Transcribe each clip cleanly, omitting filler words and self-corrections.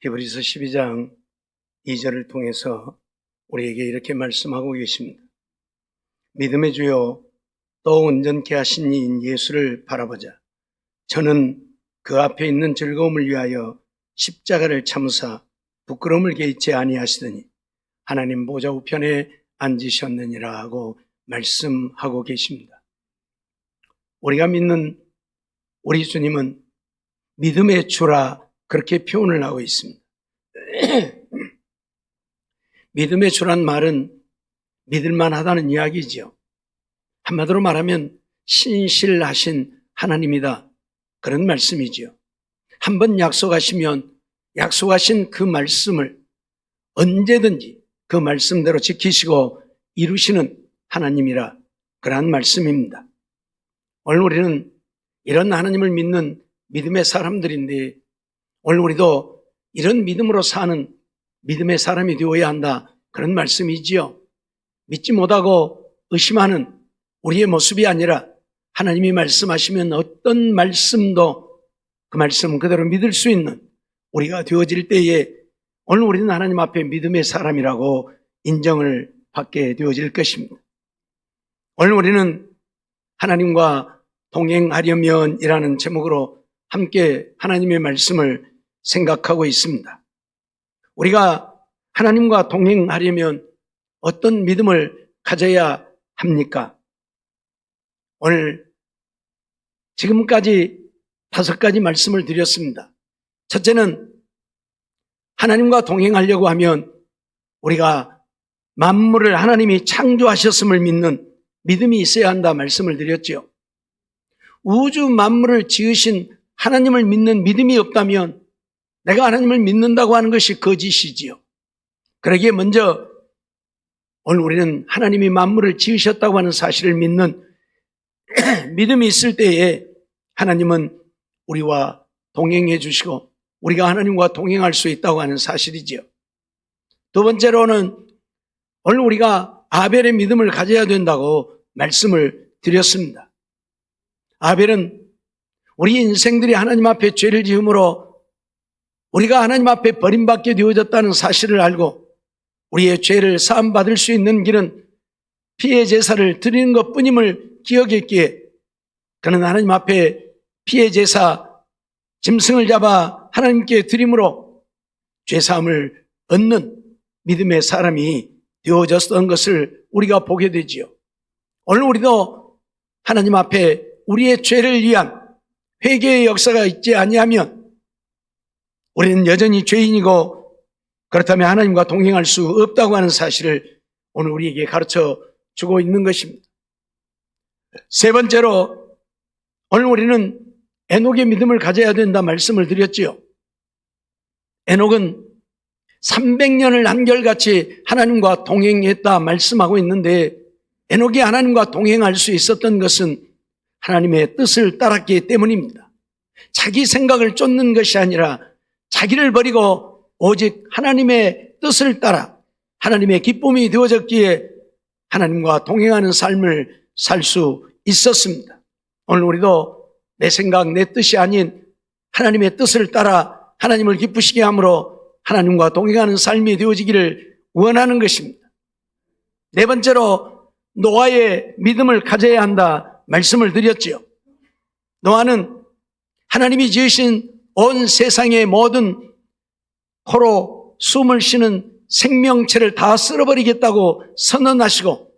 히브리서 12장 2절을 통해서 우리에게 이렇게 말씀하고 계십니다. 믿음의 주요 또 온전케 하신 이인 예수를 바라보자. 저는 그 앞에 있는 즐거움을 위하여 십자가를 참으사 부끄러움을 개의치 아니하시더니 하나님 보좌 우편에 앉으셨느니라 하고 말씀하고 계십니다. 우리가 믿는 우리 주님은 믿음의 주라 그렇게 표현을 하고 있습니다. 믿음의 주란 말은 믿을만하다는 이야기죠. 한마디로 말하면 신실하신 하나님이다, 그런 말씀이죠. 한번 약속하시면 약속하신 그 말씀을 언제든지 그 말씀대로 지키시고 이루시는 하나님이라, 그러한 말씀입니다. 오늘 우리는 이런 하나님을 믿는 믿음의 사람들인데, 오늘 우리도 이런 믿음으로 사는 믿음의 사람이 되어야 한다, 그런 말씀이지요. 믿지 못하고 의심하는 우리의 모습이 아니라 하나님이 말씀하시면 어떤 말씀도 그 말씀 그대로 믿을 수 있는 우리가 되어질 때에 오늘 우리는 하나님 앞에 믿음의 사람이라고 인정을 받게 되어질 것입니다. 오늘 우리는 하나님과 동행하려면이라는 제목으로 함께 하나님의 말씀을 생각하고 있습니다. 우리가 하나님과 동행하려면 어떤 믿음을 가져야 합니까? 오늘 지금까지 5가지 말씀을 드렸습니다. 첫째는 하나님과 동행하려고 하면 우리가 만물을 하나님이 창조하셨음을 믿는 믿음이 있어야 한다 말씀을 드렸죠. 우주 만물을 지으신 하나님을 믿는 믿음이 없다면 내가 하나님을 믿는다고 하는 것이 거짓이지요. 그러기에 먼저 오늘 우리는 하나님이 만물을 지으셨다고 하는 사실을 믿는 믿음이 있을 때에 하나님은 우리와 동행해 주시고 우리가 하나님과 동행할 수 있다고 하는 사실이지요. 두 번째로는 오늘 우리가 아벨의 믿음을 가져야 된다고 말씀을 드렸습니다. 아벨은 우리 인생들이 하나님 앞에 죄를 지음으로 우리가 하나님 앞에 버림받게 되어졌다는 사실을 알고 우리의 죄를 사함받을 수 있는 길은 피의 제사를 드리는 것뿐임을 기억했기에 그는 하나님 앞에 피의 제사 짐승을 잡아 하나님께 드림으로 죄사함을 얻는 믿음의 사람이 되어졌던 것을 우리가 보게 되지요. 오늘 우리도 하나님 앞에 우리의 죄를 위한 회개의 역사가 있지 아니하면 우리는 여전히 죄인이고 그렇다면 하나님과 동행할 수 없다고 하는 사실을 오늘 우리에게 가르쳐 주고 있는 것입니다. 세 번째로 오늘 우리는 에녹의 믿음을 가져야 된다 말씀을 드렸지요. 에녹은 300년을 한결같이 하나님과 동행했다 말씀하고 있는데 에녹이 하나님과 동행할 수 있었던 것은 하나님의 뜻을 따랐기 때문입니다. 자기 생각을 쫓는 것이 아니라 자기를 버리고 오직 하나님의 뜻을 따라 하나님의 기쁨이 되어졌기에 하나님과 동행하는 삶을 살 수 있었습니다. 오늘 우리도 내 생각, 내 뜻이 아닌 하나님의 뜻을 따라 하나님을 기쁘시게 함으로 하나님과 동행하는 삶이 되어지기를 원하는 것입니다. 네 번째로 노아의 믿음을 가져야 한다 말씀을 드렸지요. 노아는 하나님이 지으신 온 세상의 모든 코로 숨을 쉬는 생명체를 다 쓸어버리겠다고 선언하시고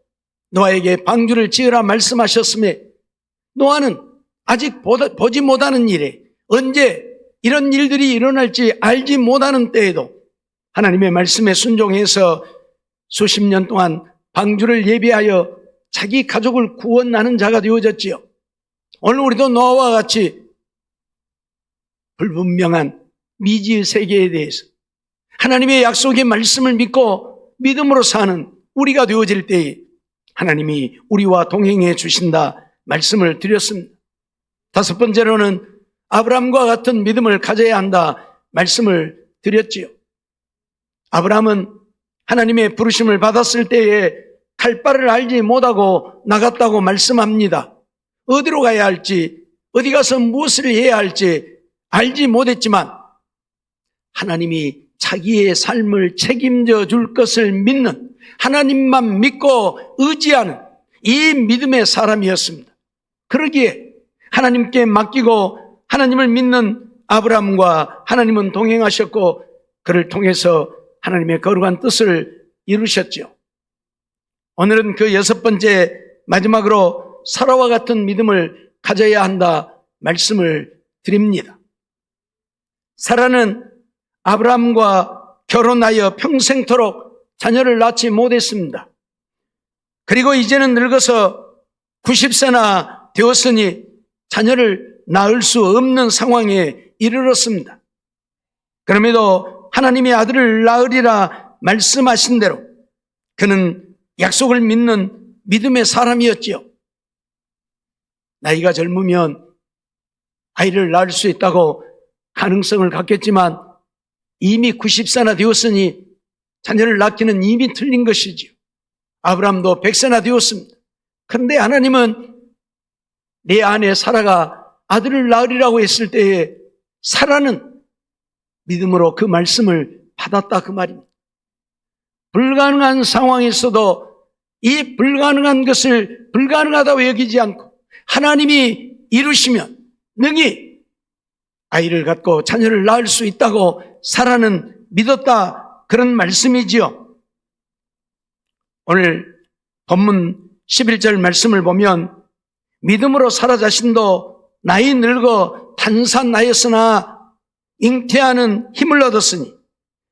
노아에게 방주를 지으라 말씀하셨음에 노아는 아직 보지 못하는 일에 언제 이런 일들이 일어날지 알지 못하는 때에도 하나님의 말씀에 순종해서 수십 년 동안 방주를 예비하여 자기 가족을 구원하는 자가 되어졌지요. 오늘 우리도 노아와 같이 불분명한 미지의 세계에 대해서 하나님의 약속의 말씀을 믿고 믿음으로 사는 우리가 되어질 때에 하나님이 우리와 동행해 주신다 말씀을 드렸습니다. 다섯 번째로는 아브라함과 같은 믿음을 가져야 한다 말씀을 드렸지요. 아브라함은 하나님의 부르심을 받았을 때에 갈 바를 알지 못하고 나갔다고 말씀합니다. 어디로 가야 할지, 어디 가서 무엇을 해야 할지 알지 못했지만 하나님이 자기의 삶을 책임져 줄 것을 믿는, 하나님만 믿고 의지하는 이 믿음의 사람이었습니다. 그러기에 하나님께 맡기고 하나님을 믿는 아브라함과 하나님은 동행하셨고 그를 통해서 하나님의 거룩한 뜻을 이루셨죠. 오늘은 그 6번째, 마지막으로 사라와 같은 믿음을 가져야 한다 말씀을 드립니다. 사라는 아브라함과 결혼하여 평생토록 자녀를 낳지 못했습니다. 그리고 이제는 늙어서 90세나 되었으니 자녀를 낳을 수 없는 상황에 이르렀습니다. 그럼에도 하나님의 아들을 낳으리라 말씀하신 대로 그는 약속을 믿는 믿음의 사람이었지요. 나이가 젊으면 아이를 낳을 수 있다고 가능성을 갖겠지만 이미 90세나 되었으니 자녀를 낳기는 이미 틀린 것이지요. 아브라함도 100세나 되었습니다. 그런데 하나님은 내 아내 사라가 아들을 낳으리라고 했을 때에 사라는 믿음으로 그 말씀을 받았다 그 말입니다. 불가능한 상황에서도 이 불가능한 것을 불가능하다고 여기지 않고 하나님이 이루시면 능히 아이를 갖고 자녀를 낳을 수 있다고 사라는 믿었다 그런 말씀이지요. 오늘 본문 11절 말씀을 보면 믿음으로 사라 자신도 나이 늙어 단산하였으나 잉태하는 힘을 얻었으니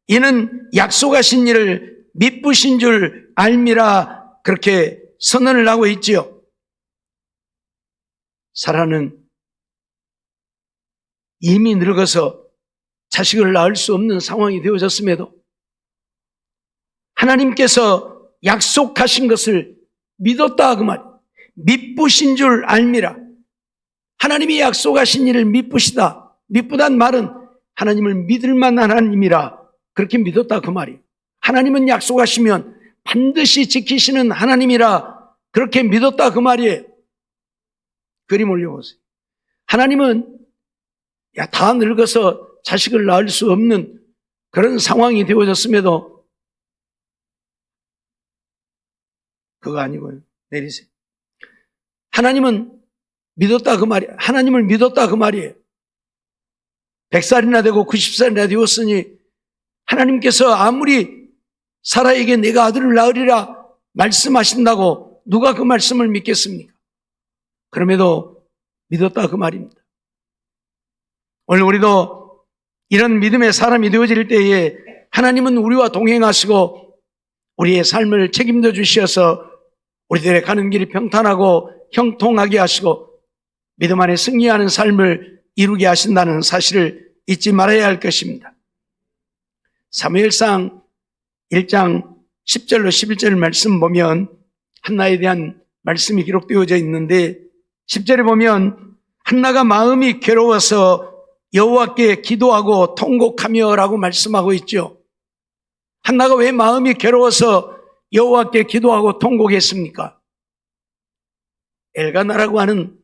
이는 약속하신 일을 미쁘신 줄 알미라 그렇게 선언을 하고 있지요. 사라는 이미 늙어서 자식을 낳을 수 없는 상황이 되어졌음에도 하나님께서 약속하신 것을 믿었다 그 말이에요. 미쁘신 줄 알미라. 하나님이 약속하신 일을 미쁘시다. 미쁘단 말은 하나님을 믿을 만한 하나님이라 그렇게 믿었다 그 말이에요. 하나님은 약속하시면 반드시 지키시는 하나님이라 그렇게 믿었다 그 말이에요. 그림 올려보세요. 하나님은 다 늙어서 자식을 낳을 수 없는 그런 상황이 되어졌음에도 그거 아니고요. 내리세요. 하나님은 믿었다 그 말이에요. 하나님을 믿었다 그 말이에요. 100살이나 되고 90살이나 되었으니 하나님께서 아무리 사라에게 내가 아들을 낳으리라 말씀하신다고 누가 그 말씀을 믿겠습니까? 그럼에도 믿었다 그 말입니다. 오늘 우리도 이런 믿음의 사람이 되어질 때에 하나님은 우리와 동행하시고 우리의 삶을 책임져 주셔서 우리들의 가는 길이 평탄하고 형통하게 하시고 믿음 안에 승리하는 삶을 이루게 하신다는 사실을 잊지 말아야 할 것입니다. 사무엘상 1장 10절로 11절 말씀 보면 한나에 대한 말씀이 기록되어져 있는데 10절에 보면 한나가 마음이 괴로워서 여호와께 기도하고 통곡하며 라고 말씀하고 있죠. 한나가 왜 마음이 괴로워서 여호와께 기도하고 통곡했습니까? 엘가나라고 하는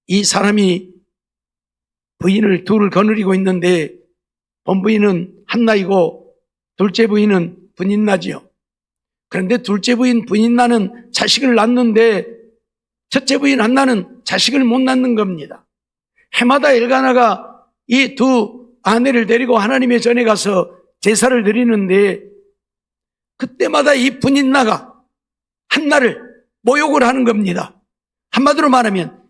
이 사람이 부인을 둘을 거느리고 있는데 본부인은 한나이고 둘째 부인은 분인나지요. 그런데 둘째 부인 분인나는 자식을 낳는데 첫째 부인 한나는 자식을 못 낳는 겁니다. 해마다 엘가나가 이 두 아내를 데리고 하나님의 전에 가서 제사를 드리는데 그때마다 이 분인나가 한나를 모욕을 하는 겁니다. 한마디로 말하면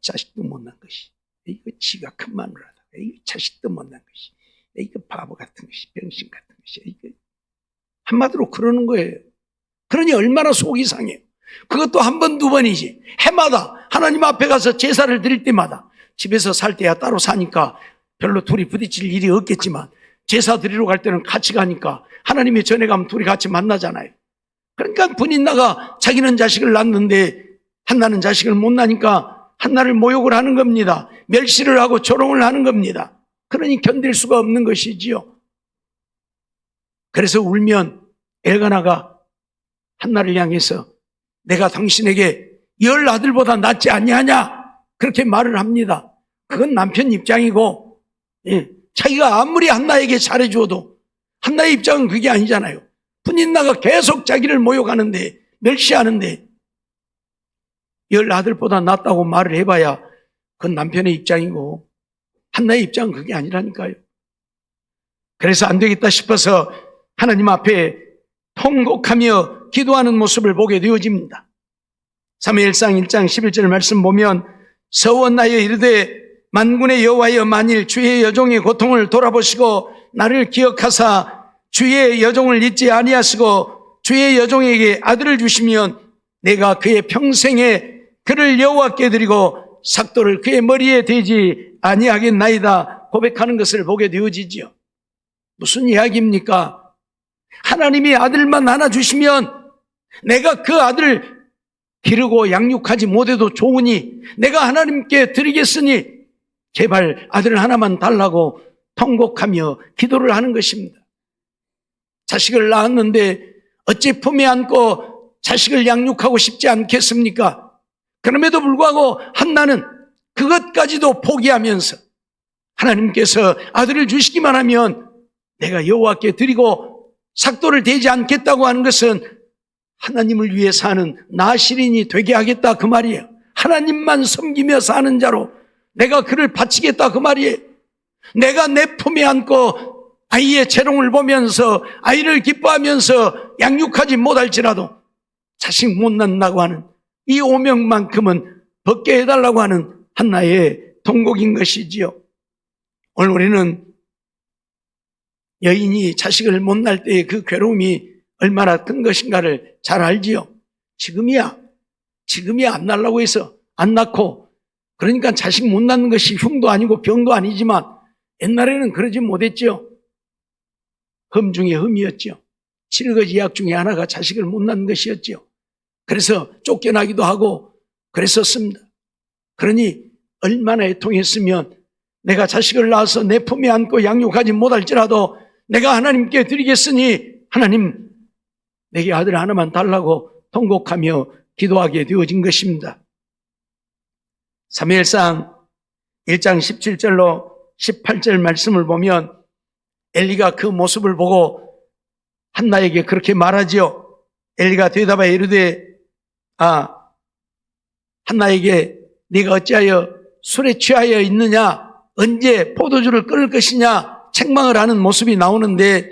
자식도 못난 것이, 이거 지가 큰 마누라다, 이거 자식도 못난 것이, 이거 바보 같은 것이, 병신 같은 것이, 이거 한마디로 그러는 거예요. 그러니 얼마나 속이 상해요. 그것도 한 번, 두 번이지. 해마다 하나님 앞에 가서 제사를 드릴 때마다 집에서 살 때야 따로 사니까 별로 둘이 부딪힐 일이 없겠지만 제사 드리러 갈 때는 같이 가니까 하나님의 전에 가면 둘이 같이 만나잖아요. 그러니까 분인나가 자기는 자식을 낳는데 한나는 자식을 못 낳으니까 한나를 모욕을 하는 겁니다. 멸시를 하고 조롱을 하는 겁니다. 그러니 견딜 수가 없는 것이지요. 그래서 울면 엘가나가 한나를 향해서 내가 당신에게 10 아들보다 낫지 아니하냐 그렇게 말을 합니다. 그건 남편 입장이고 자기가 아무리 한나에게 잘해주어도 한나의 입장은 그게 아니잖아요. 분인나가 계속 자기를 모욕하는데, 멸시하는데 10아들보다 낫다고 말을 해봐야 그건 남편의 입장이고 한나의 입장은 그게 아니라니까요. 그래서 안 되겠다 싶어서 하나님 앞에 통곡하며 기도하는 모습을 보게 되어집니다. 사무엘상 1장 11절 말씀 보면 서원하여 이르되 만군의 여호와여 만일 주의 여종의 고통을 돌아보시고 나를 기억하사 주의 여종을 잊지 아니하시고 주의 여종에게 아들을 주시면 내가 그의 평생에 그를 여호와께 드리고 삭도를 그의 머리에 대지 아니하겠나이다 고백하는 것을 보게 되어지지요. 무슨 이야기입니까? 하나님이 아들만 하나 주시면 내가 그 아들을 기르고 양육하지 못해도 좋으니 내가 하나님께 드리겠으니 제발 아들 하나만 달라고 통곡하며 기도를 하는 것입니다. 자식을 낳았는데 어찌 품에 안고 자식을 양육하고 싶지 않겠습니까? 그럼에도 불구하고 한나는 그것까지도 포기하면서 하나님께서 아들을 주시기만 하면 내가 여호와께 드리고 삭도를 대지 않겠다고 하는 것은 하나님을 위해 사는 나시린이 되게 하겠다 그 말이에요. 하나님만 섬기며 사는 자로 내가 그를 바치겠다 그 말이에요. 내가 내 품에 안고 아이의 재롱을 보면서 아이를 기뻐하면서 양육하지 못할지라도 자식 못 낳는다고 하는 이 오명만큼은 벗게 해달라고 하는 한나의 통곡인 것이지요. 오늘 우리는 여인이 자식을 못 낳을 때의 그 괴로움이 얼마나 큰 것인가를 잘 알지요. 지금이야 안 낳으려고 해서 안 낳고 그러니까 자식 못 낳는 것이 흉도 아니고 병도 아니지만 옛날에는 그러지 못했죠. 흠 중에 흠이었죠. 7가지 약 중에 하나가 자식을 못 낳는 것이었죠. 그래서 쫓겨나기도 하고 그랬었습니다. 그러니 얼마나 애통했으면 내가 자식을 낳아서 내 품에 안고 양육하지 못할지라도 내가 하나님께 드리겠으니 하나님 내게 아들 하나만 달라고 통곡하며 기도하게 되어진 것입니다. 사무엘상 1장 17절로 18절 말씀을 보면 엘리가 그 모습을 보고 한나에게 그렇게 말하지요. 엘리가 대답하여 이르되 한나에게 네가 어찌하여 술에 취하여 있느냐, 언제 포도주를 끊을 것이냐 책망을 하는 모습이 나오는데,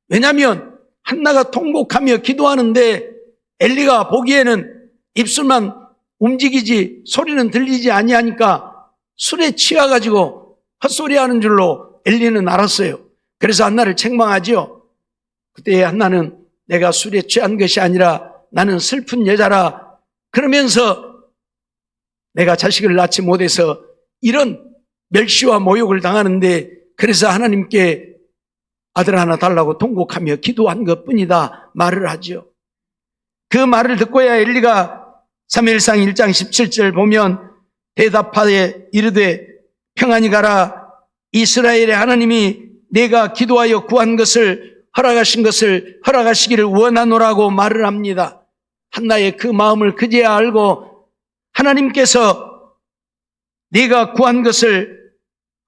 왜냐하면 한나가 통곡하며 기도하는데 엘리가 보기에는 입술만 움직이지 소리는 들리지 아니하니까 술에 취해가지고 헛소리하는 줄로 엘리는 알았어요. 그래서 한나를 책망하지요. 그때 한나는 내가 술에 취한 것이 아니라 나는 슬픈 여자라 그러면서 내가 자식을 낳지 못해서 이런 멸시와 모욕을 당하는데 그래서 하나님께 아들 하나 달라고 통곡하며 기도한 것뿐이다 말을 하죠. 그 말을 듣고야 엘리가 사무엘상 1장 17절 보면 대답하되 이르되 평안히 가라. 이스라엘의 하나님이 내가 기도하여 구한 것을 허락하신 것을 허락하시기를 원하노라고 말을 합니다. 한나의 그 마음을 그제야 알고 하나님께서 네가 구한 것을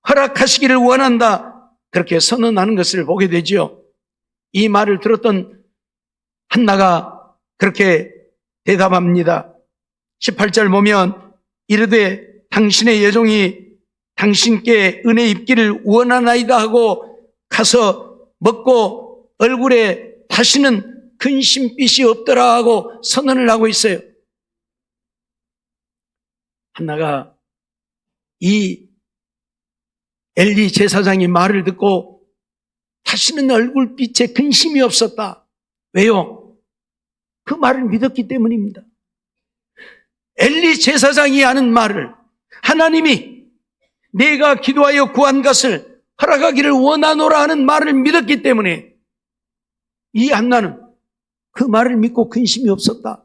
허락하시기를 원한다 그렇게 선언하는 것을 보게 되죠. 이 말을 들었던 한나가 그렇게 대답합니다. 18절 보면 이르되 당신의 여종이 당신께 은혜 입기를 원하나이다 하고 가서 먹고 얼굴에 다시는 근심빛이 없더라 하고 선언을 하고 있어요. 한나가 이 엘리 제사장이 말을 듣고 다시는 얼굴빛에 근심이 없었다. 왜요? 그 말을 믿었기 때문입니다. 엘리 제사장이 하는 말을 하나님이 내가 기도하여 구한 것을 허락하기를 원하노라 하는 말을 믿었기 때문에 이 한나는 그 말을 믿고 근심이 없었다.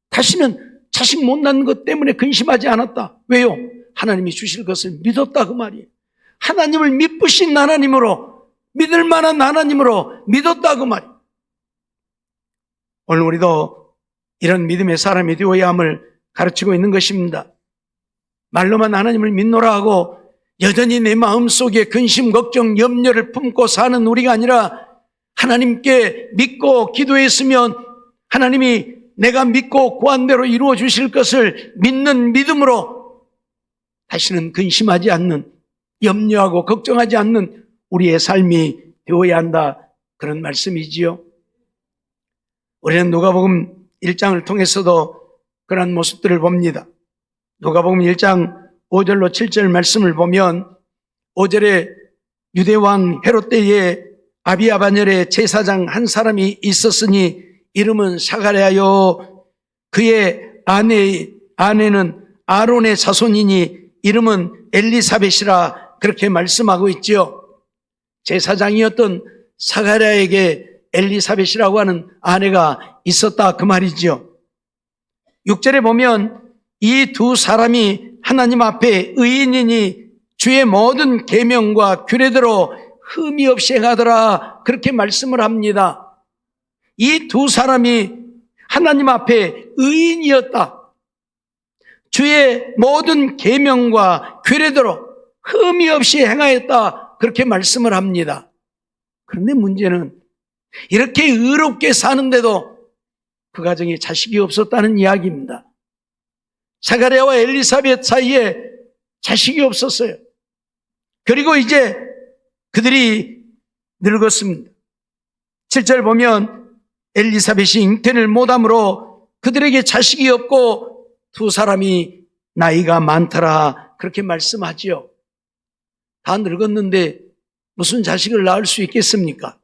다시는 자식 못 낳는 것 때문에 근심하지 않았다. 왜요? 하나님이 주실 것을 믿었다 그 말이에요. 하나님을 믿으신 하나님으로, 믿을 만한 하나님으로 믿었다 그 말이에요. 오늘 우리도 이런 믿음의 사람이 되어야 함을 가르치고 있는 것입니다. 말로만 하나님을 믿노라 하고 여전히 내 마음속에 근심, 걱정, 염려를 품고 사는 우리가 아니라 하나님께 믿고 기도했으면 하나님이 내가 믿고 구한 대로 이루어 주실 것을 믿는 믿음으로 다시는 근심하지 않는, 염려하고 걱정하지 않는 우리의 삶이 되어야 한다, 그런 말씀이지요. 우리는 누가복음 1장을 통해서도 그런 모습들을 봅니다. 누가복음 1장 5절로 7절 말씀을 보면 5절에 유대왕 헤롯 때에 아비야 반열에 제사장 한 사람이 있었으니 이름은 사가랴요, 그의 아내는 아론의 자손이니 이름은 엘리사벳이라, 그렇게 말씀하고 있죠. 제사장이었던 사가랴에게 엘리사벳이라고 하는 아내가 있었다, 그 말이죠. 6절에 보면 이 두 사람이 하나님 앞에 의인이니 주의 모든 계명과 규례대로 흠이 없이 행하더라, 그렇게 말씀을 합니다. 이 두 사람이 하나님 앞에 의인이었다, 주의 모든 계명과 규례대로 흠이 없이 행하였다, 그렇게 말씀을 합니다. 그런데 문제는 이렇게 의롭게 사는데도 그 가정에 자식이 없었다는 이야기입니다. 사가랴와 엘리사벳 사이에 자식이 없었어요. 그리고 이제 그들이 늙었습니다. 7절 보면 엘리사벳이 잉태를 못함으로 그들에게 자식이 없고 두 사람이 나이가 많더라, 그렇게 말씀하지요. 다 늙었는데 무슨 자식을 낳을 수 있겠습니까?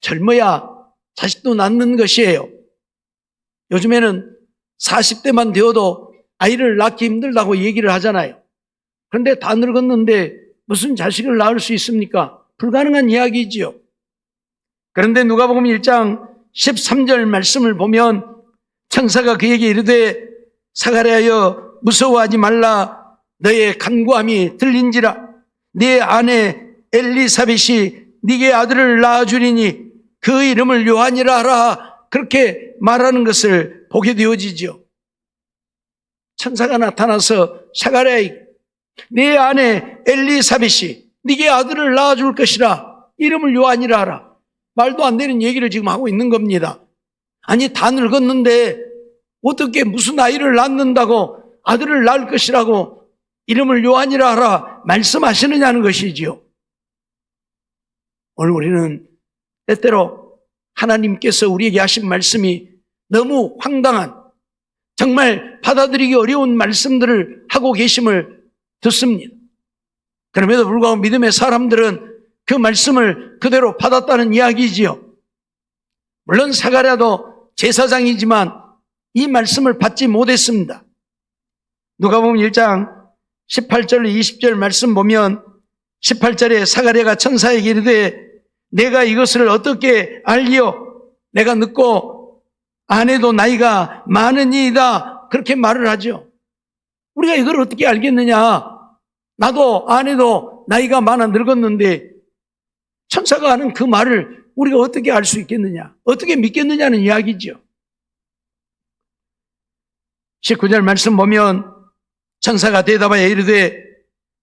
젊어야 자식도 낳는 것이에요. 요즘에는 40대만 되어도 아이를 낳기 힘들다고 얘기를 하잖아요. 그런데 다 늙었는데 무슨 자식을 낳을 수 있습니까? 불가능한 이야기지요. 그런데 누가복음 1장 13절 말씀을 보면 천사가 그에게 이르되 사가랴여 무서워하지 말라, 너의 간구함이 들린지라, 네 아내 엘리사벳이 네게 아들을 낳아주리니 그 이름을 요한이라 하라, 그렇게 말하는 것을 보게 되어지죠. 천사가 나타나서 사가랴에게 네 아내 엘리사벳이 네게 아들을 낳아줄 것이라, 이름을 요한이라 하라. 말도 안 되는 얘기를 지금 하고 있는 겁니다. 아니, 다 늙었는데 어떻게 무슨 아이를 낳는다고, 아들을 낳을 것이라고 이름을 요한이라 하라 말씀하시느냐는 것이지요. 오늘 우리는 때때로 하나님께서 우리에게 하신 말씀이 너무 황당한, 정말 받아들이기 어려운 말씀들을 하고 계심을 듣습니다. 그럼에도 불구하고 믿음의 사람들은 그 말씀을 그대로 받았다는 이야기지요. 물론 사가랴도 제사장이지만 이 말씀을 받지 못했습니다. 누가복음 1장 18절 20절 말씀 보면 18절에 사가랴가 천사에게 이르되 내가 이것을 어떻게 알리오, 내가 늙고 아내도 나이가 많으니이다, 그렇게 말을 하죠. 우리가 이걸 어떻게 알겠느냐, 나도 아내도 나이가 많아 늙었는데 천사가 하는 그 말을 우리가 어떻게 알 수 있겠느냐, 어떻게 믿겠느냐는 이야기죠. 19절 말씀 보면 천사가 대답하여 이르되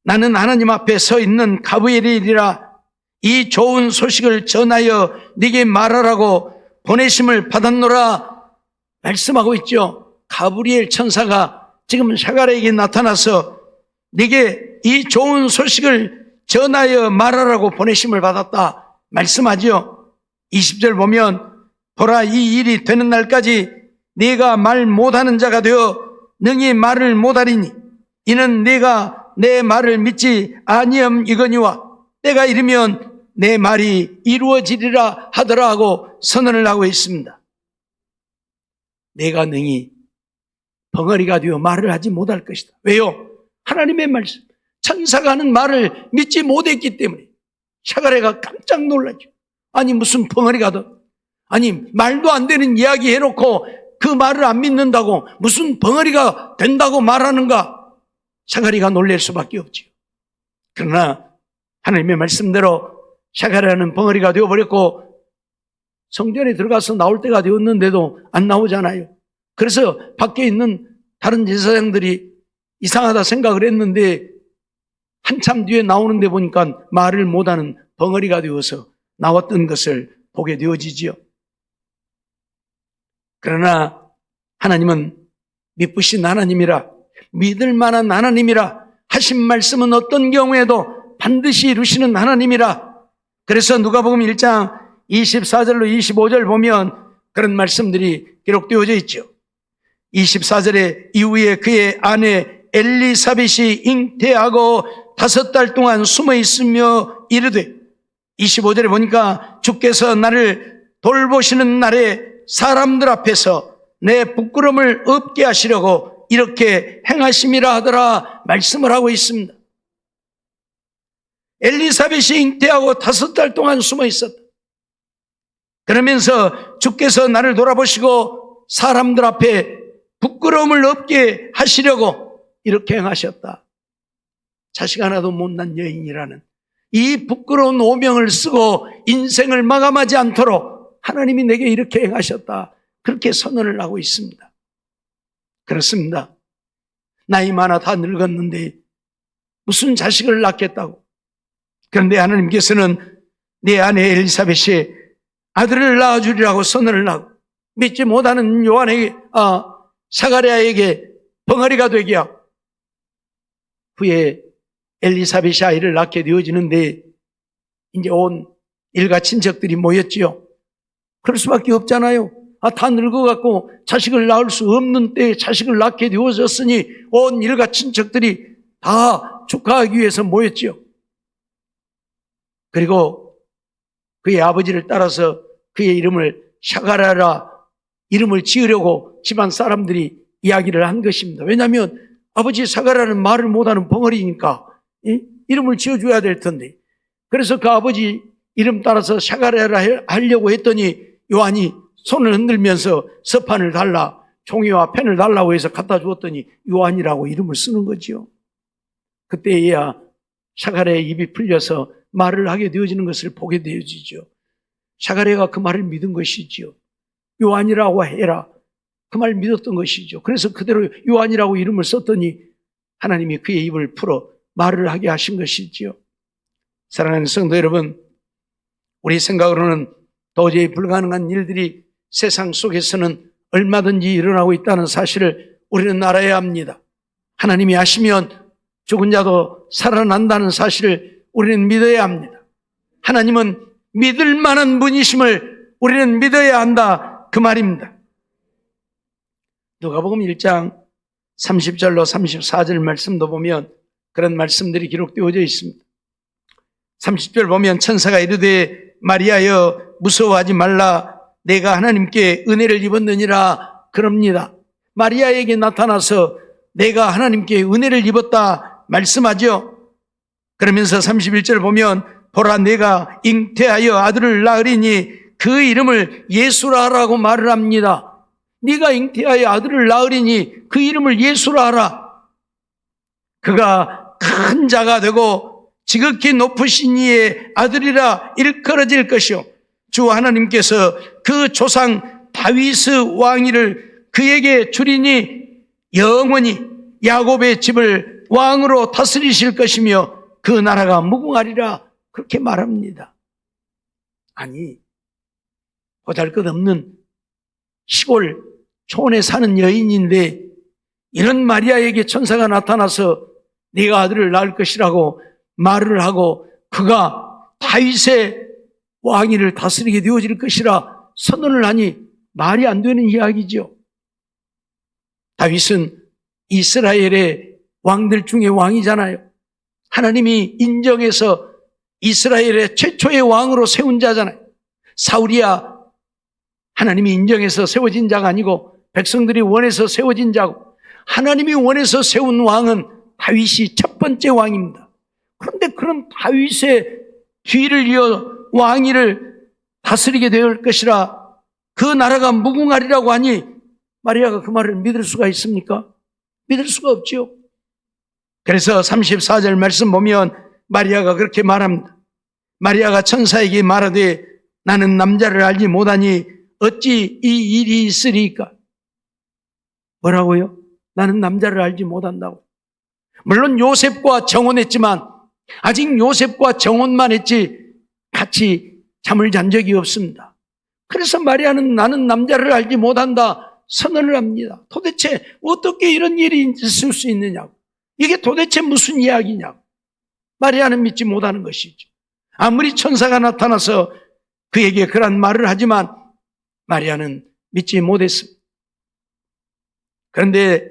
나는 하나님 앞에 서 있는 가브리엘이라, 이 좋은 소식을 전하여 네게 말하라고 보내심을 받았노라 말씀하고 있죠. 가브리엘 천사가 지금 사가랴에게 나타나서 네게 이 좋은 소식을 전하여 말하라고 보내심을 받았다 말씀하죠. 20절 보면 보라, 이 일이 되는 날까지 네가 말 못하는 자가 되어 능히 말을 못하리니 이는 네가 내 말을 믿지 아니함이거니와 때가 이르면 내 말이 이루어지리라 하더라 하고 선언을 하고 있습니다. 내가 능히 벙어리가 되어 말을 하지 못할 것이다. 왜요? 하나님의 말씀, 천사가 하는 말을 믿지 못했기 때문에. 사가랴가 깜짝 놀라죠. 아니, 무슨 벙어리가 더, 아니, 말도 안 되는 이야기 해놓고 그 말을 안 믿는다고 무슨 벙어리가 된다고 말하는가? 사가랴가 놀랄 수밖에 없죠. 그러나 하나님의 말씀대로 사가랴는 벙어리가 되어버렸고 성전에 들어가서 나올 때가 되었는데도 안 나오잖아요. 그래서 밖에 있는 다른 제사장들이 이상하다 생각을 했는데 한참 뒤에 나오는데 보니까 말을 못하는 벙어리가 되어서 나왔던 것을 보게 되어지지요. 그러나 하나님은 미쁘신 하나님이라, 믿을 만한 하나님이라, 하신 말씀은 어떤 경우에도 반드시 이루시는 하나님이라. 그래서 누가복음 1장 24절로 25절 보면 그런 말씀들이 기록되어져 있죠. 24절에 이후에 그의 아내 엘리사벳이 잉태하고 5달 동안 숨어 있으며 이르되, 25절에 보니까 주께서 나를 돌보시는 날에 사람들 앞에서 내 부끄러움을 없게 하시려고 이렇게 행하심이라 하더라 말씀을 하고 있습니다. 엘리사벳이 잉태하고 5달 동안 숨어 있었다. 그러면서 주께서 나를 돌아보시고 사람들 앞에 부끄러움을 없게 하시려고 이렇게 행하셨다. 자식 하나도 못난 여인이라는 이 부끄러운 오명을 쓰고 인생을 마감하지 않도록 하나님이 내게 이렇게 행하셨다. 그렇게 선언을 하고 있습니다. 그렇습니다. 나이 많아 다 늙었는데 무슨 자식을 낳겠다고. 그런데 하나님께서는 내 아내 엘리사벳이 아들을 낳아주리라고 선언을 하고 믿지 못하는 요한에게, 사가랴에게 벙어리가 되게 하고, 후에 엘리사벳이 아이를 낳게 되어지는데 이제 온 일가 친척들이 모였지요. 그럴 수밖에 없잖아요. 다 늙어갖고 자식을 낳을 수 없는 때에 자식을 낳게 되어졌으니 온 일가 친척들이 다 축하하기 위해서 모였지요. 그리고 그의 아버지를 따라서 그의 이름을 샤가랴라 이름을 지으려고 집안 사람들이 이야기를 한 것입니다. 왜냐하면 아버지 샤가랴는 말을 못하는 벙어리니까 이름을 지어줘야 될 텐데, 그래서 그 아버지 이름 따라서 샤가랴라 하려고 했더니 요한이 손을 흔들면서 서판을 달라, 종이와 펜을 달라고 해서 갖다 주었더니 요한이라고 이름을 쓰는 거지요. 그때야 샤가랴의 입이 풀려서 말을 하게 되어지는 것을 보게 되어지죠. 샤가랴가 그 말을 믿은 것이지요. 요한이라고 해라, 그 말 믿었던 것이죠. 그래서 그대로 요한이라고 이름을 썼더니 하나님이 그의 입을 풀어 말을 하게 하신 것이지요. 사랑하는 성도 여러분, 우리 생각으로는 도저히 불가능한 일들이 세상 속에서는 얼마든지 일어나고 있다는 사실을 우리는 알아야 합니다. 하나님이 하시면 죽은 자도 살아난다는 사실을 우리는 믿어야 합니다. 하나님은 믿을 만한 분이심을 우리는 믿어야 한다, 그 말입니다. 누가복음 1장 30절로 34절 말씀도 보면 그런 말씀들이 기록되어져 있습니다. 30절 보면 천사가 이르되 마리아여 무서워하지 말라, 내가 하나님께 은혜를 입었느니라 그럽니다. 마리아에게 나타나서 내가 하나님께 은혜를 입었다 말씀하죠. 그러면서 31절 보면 보라 내가 잉태하여 아들을 낳으리니 그 이름을 예수라 하라고 말을 합니다. 네가 잉태하여 아들을 낳으리니 그 이름을 예수라 하라. 그가 큰 자가 되고 지극히 높으신 이의 아들이라 일컬어질 것이요 주 하나님께서 그 조상 다윗의 왕위를 그에게 주리니 영원히 야곱의 집을 왕으로 다스리실 것이며 그 나라가 무궁하리라, 그렇게 말합니다. 아니, 보잘것없는 시골 촌에 사는 여인인데 이런 마리아에게 천사가 나타나서 네가 아들을 낳을 것이라고 말을 하고 그가 다윗의 왕위를 다스리게 되어질 것이라 선언을 하니 말이 안 되는 이야기죠. 다윗은 이스라엘의 왕들 중에 왕이잖아요. 하나님이 인정해서 이스라엘의 최초의 왕으로 세운 자잖아요. 사울이야 하나님이 인정해서 세워진 자가 아니고 백성들이 원해서 세워진 자고, 하나님이 원해서 세운 왕은 다윗이 첫 번째 왕입니다. 그런데 그런 다윗의 뒤를 이어 왕위를 다스리게 될 것이라 그 나라가 무궁하리라고 하니 마리아가 그 말을 믿을 수가 있습니까? 믿을 수가 없지요. 그래서 34절 말씀 보면 마리아가 그렇게 말합니다. 마리아가 천사에게 말하되 나는 남자를 알지 못하니 어찌 이 일이 있으리까? 뭐라고요? 나는 남자를 알지 못한다고. 물론 요셉과 정혼했지만 아직 요셉과 정혼만 했지 같이 잠을 잔 적이 없습니다. 그래서 마리아는 나는 남자를 알지 못한다 선언을 합니다. 도대체 어떻게 이런 일이 있을 수 있느냐고. 이게 도대체 무슨 이야기냐고. 마리아는 믿지 못하는 것이죠. 아무리 천사가 나타나서 그에게 그런 말을 하지만 마리아는 믿지 못했습니다. 그런데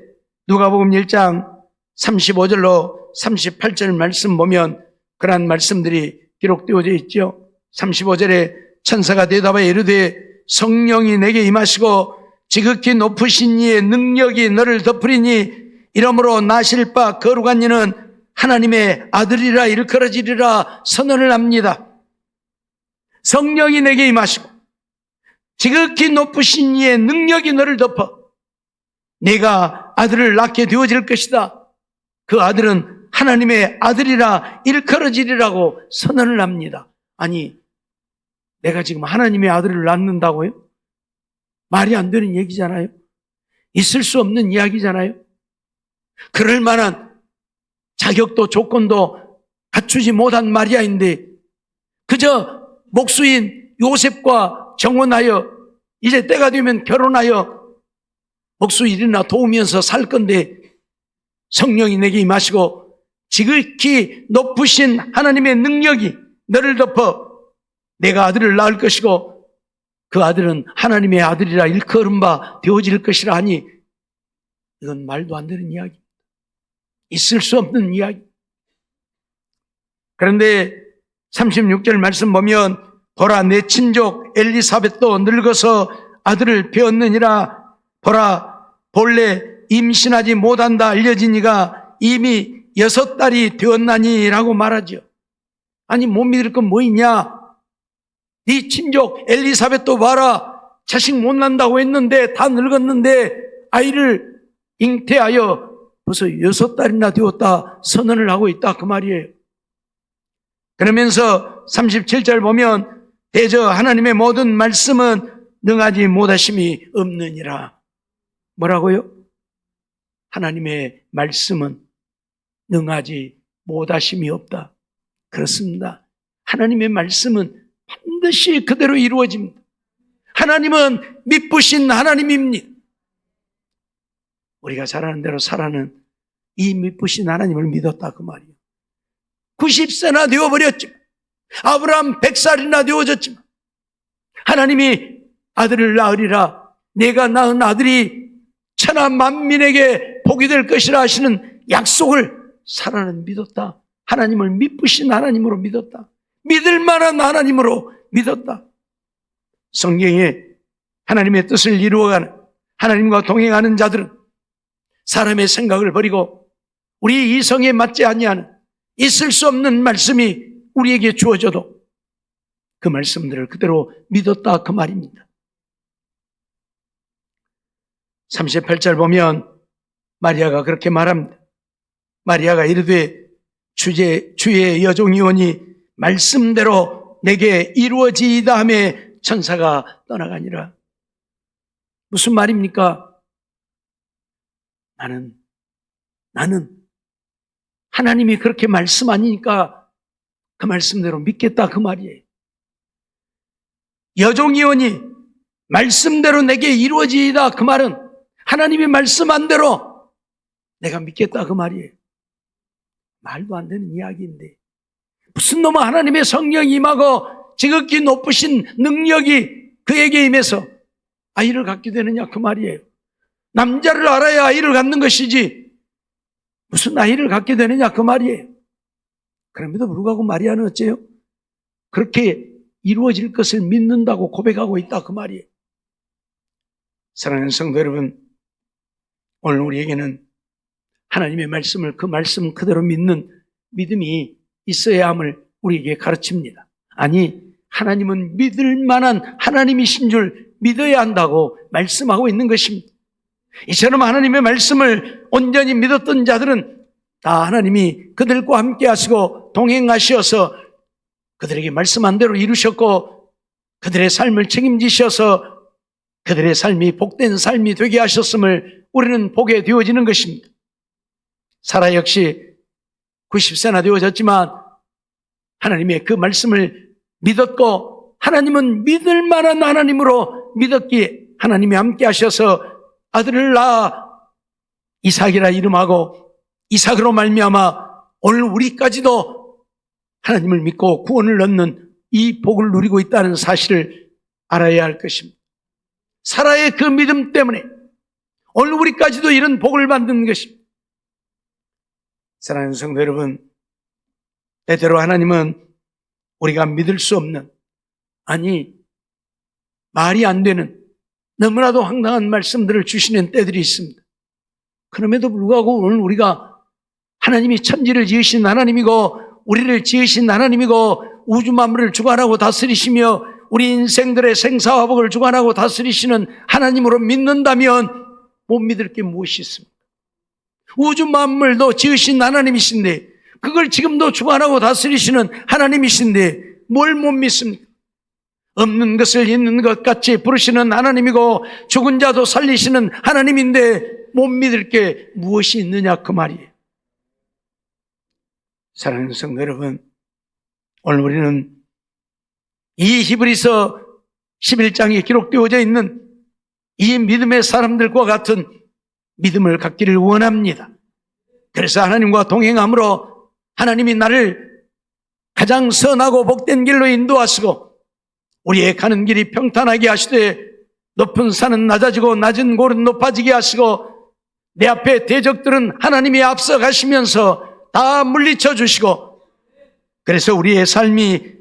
누가복음 1장 35절로 38절 말씀 보면 그러한 말씀들이 기록되어져 있죠. 35절에 천사가 대답하여 이르되 성령이 내게 임하시고 지극히 높으신 이의 능력이 너를 덮으리니 이러므로 나실 바 거룩한 이는 하나님의 아들이라 일컬어지리라 선언을 합니다. 성령이 내게 임하시고 지극히 높으신 이의 능력이 너를 덮어 내가 아들을 낳게 되어질 것이다. 그 아들은 하나님의 아들이라 일컬어지리라고 선언을 합니다. 아니, 내가 지금 하나님의 아들을 낳는다고요? 말이 안 되는 얘기잖아요. 있을 수 없는 이야기잖아요. 그럴 만한 자격도 조건도 갖추지 못한 마리아인데 그저 목수인 요셉과 정혼하여 이제 때가 되면 결혼하여 목수 일이나 도우면서 살 건데 성령이 내게 임하시고 지극히 높으신 하나님의 능력이 너를 덮어 내가 아들을 낳을 것이고 그 아들은 하나님의 아들이라 일컬음 바 되어질 것이라 하니 이건 말도 안 되는 이야기. 있을 수 없는 이야기. 그런데 36절 말씀 보면 보라 내 친족 엘리사벳도 늙어서 아들을 배었느니라. 보라 본래 임신하지 못한다 알려진 이가 이미 6달이 되었나니라고 말하죠. 아니 못 믿을 건 뭐 있냐? 네 친족 엘리사벳도 봐라. 자식 못 난다고 했는데 다 늙었는데 아이를 잉태하여 벌써 6달이나 되었다 선언을 하고 있다 그 말이에요. 그러면서 37절 보면 대저 하나님의 모든 말씀은 능하지 못하심이 없느니라. 뭐라고요? 하나님의 말씀은 능하지 못하심이 없다. 그렇습니다. 하나님의 말씀은 반드시 그대로 이루어집니다. 하나님은 미쁘신 하나님입니다. 우리가 잘 아는 대로 사라는 이 미쁘신 하나님을 믿었다 그 말이에요. 90세나 되어버렸지만 아브라함 100살이나 되어졌지만 하나님이 아들을 낳으리라 내가 낳은 아들이 천하 만민에게 복이 될 것이라 하시는 약속을 사라는 믿었다. 하나님을 미쁘신 하나님으로 믿었다. 믿을 만한 하나님으로 믿었다. 성경에 하나님의 뜻을 이루어가는 하나님과 동행하는 자들은 사람의 생각을 버리고 우리 이성에 맞지 아니하는 있을 수 없는 말씀이 우리에게 주어져도 그 말씀들을 그대로 믿었다 그 말입니다. 38절 보면 마리아가 그렇게 말합니다. 마리아가 이르되 주의 여종이오니 말씀대로 내게 이루어지이다 하며 천사가 떠나가니라. 무슨 말입니까? 나는 하나님이 그렇게 말씀하니까 그 말씀대로 믿겠다 그 말이에요. 여종이오니 말씀대로 내게 이루어지이다 그 말은 하나님이 말씀한 대로 내가 믿겠다 그 말이에요. 말도 안 되는 이야기인데 무슨 놈의 하나님의 성령이 임하고 지극히 높으신 능력이 그에게 임해서 아이를 갖게 되느냐 그 말이에요. 남자를 알아야 아이를 갖는 것이지 무슨 아이를 갖게 되느냐 그 말이에요. 그럼에도 불구하고 마리아는 어째요? 그렇게 이루어질 것을 믿는다고 고백하고 있다 그 말이에요. 사랑하는 성도 여러분, 오늘 우리에게는 하나님의 말씀을 그 말씀 그대로 믿는 믿음이 있어야 함을 우리에게 가르칩니다. 아니, 하나님은 믿을 만한 하나님이신 줄 믿어야 한다고 말씀하고 있는 것입니다. 이처럼 하나님의 말씀을 온전히 믿었던 자들은 다 하나님이 그들과 함께 하시고 동행하셔서 그들에게 말씀한 대로 이루셨고 그들의 삶을 책임지셔서 그들의 삶이 복된 삶이 되게 하셨음을 우리는 보게 되어지는 것입니다. 사라 역시 90세나 되어졌지만 하나님의 그 말씀을 믿었고 하나님은 믿을 만한 하나님으로 믿었기에 하나님이 함께 하셔서 아들을 낳아 이삭이라 이름하고 이삭으로 말미암아 오늘 우리까지도 하나님을 믿고 구원을 얻는 이 복을 누리고 있다는 사실을 알아야 할 것입니다. 사라의 그 믿음 때문에 오늘 우리까지도 이런 복을 받는 것입니다. 사랑하는 성도 여러분, 때때로 하나님은 우리가 믿을 수 없는, 아니 말이 안 되는 너무나도 황당한 말씀들을 주시는 때들이 있습니다. 그럼에도 불구하고 오늘 우리가 하나님이 천지를 지으신 하나님이고 우리를 지으신 하나님이고 우주 만물을 주관하고 다스리시며 우리 인생들의 생사화복을 주관하고 다스리시는 하나님으로 믿는다면 못 믿을 게 무엇이 있습니까? 우주 만물도 지으신 하나님이신데 그걸 지금도 주관하고 다스리시는 하나님이신데 뭘 못 믿습니까? 없는 것을 있는 것 같이 부르시는 하나님이고 죽은 자도 살리시는 하나님인데 못 믿을 게 무엇이 있느냐 그 말이에요. 사랑하는 성도 여러분, 오늘 우리는 이 히브리서 11장에 기록되어져 있는 이 믿음의 사람들과 같은 믿음을 갖기를 원합니다. 그래서 하나님과 동행함으로 하나님이 나를 가장 선하고 복된 길로 인도하시고 우리의 가는 길이 평탄하게 하시되 높은 산은 낮아지고 낮은 골은 높아지게 하시고 내 앞에 대적들은 하나님이 앞서 가시면서 다 물리쳐 주시고 그래서 우리의 삶이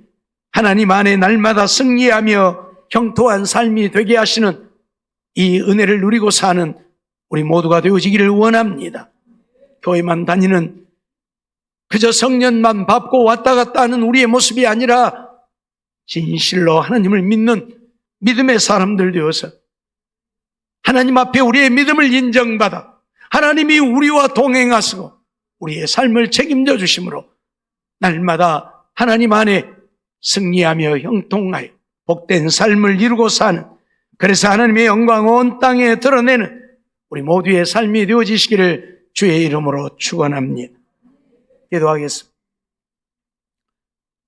하나님 안에 날마다 승리하며 형통한 삶이 되게 하시는 이 은혜를 누리고 사는 우리 모두가 되어지기를 원합니다. 교회만 다니는 그저 성년만 밟고 왔다 갔다 하는 우리의 모습이 아니라 진실로 하나님을 믿는 믿음의 사람들 되어서 하나님 앞에 우리의 믿음을 인정받아 하나님이 우리와 동행하시고 우리의 삶을 책임져 주심으로 날마다 하나님 안에 승리하며 형통하여 복된 삶을 이루고 사는, 그래서 하나님의 영광 온 땅에 드러내는 우리 모두의 삶이 되어지시기를 주의 이름으로 축원합니다. 기도하겠습니다.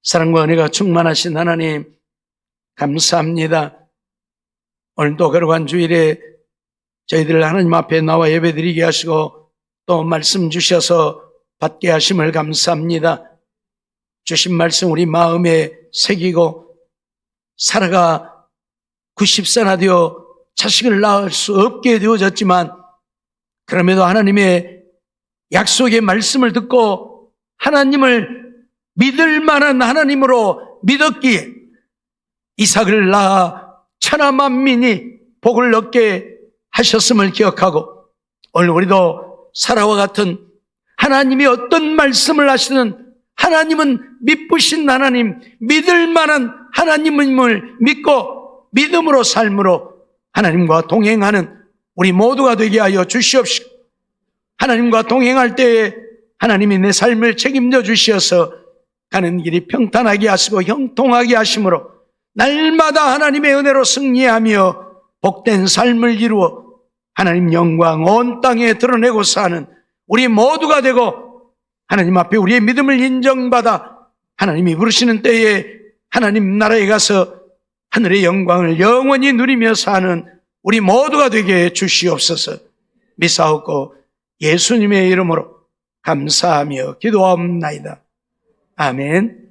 사랑과 은혜가 충만하신 하나님 감사합니다. 오늘도 거룩한 주일에 저희들 하나님 앞에 나와 예배드리게 하시고 또 말씀 주셔서 받게 하심을 감사합니다. 주신 말씀 우리 마음에 새기고 사라가 90세나 되어 자식을 낳을 수 없게 되어졌지만 그럼에도 하나님의 약속의 말씀을 듣고 하나님을 믿을 만한 하나님으로 믿었기에 이삭을 낳아 천하 만민이 복을 얻게 하셨음을 기억하고 오늘 우리도 사라와 같은 하나님이 어떤 말씀을 하시든 하나님은 믿으신 하나님, 믿을 만한 하나님임을 믿고 믿음으로 삶으로 하나님과 동행하는 우리 모두가 되게 하여 주시옵시고 하나님과 동행할 때에 하나님이 내 삶을 책임져 주시어서 가는 길이 평탄하게 하시고 형통하게 하심으로 날마다 하나님의 은혜로 승리하며 복된 삶을 이루어 하나님 영광 온 땅에 드러내고 사는 우리 모두가 되고 하나님 앞에 우리의 믿음을 인정받아 하나님이 부르시는 때에 하나님 나라에 가서 하늘의 영광을 영원히 누리며 사는 우리 모두가 되게 주시옵소서. 믿사옵고 예수님의 이름으로 감사하며 기도하옵나이다. 아멘.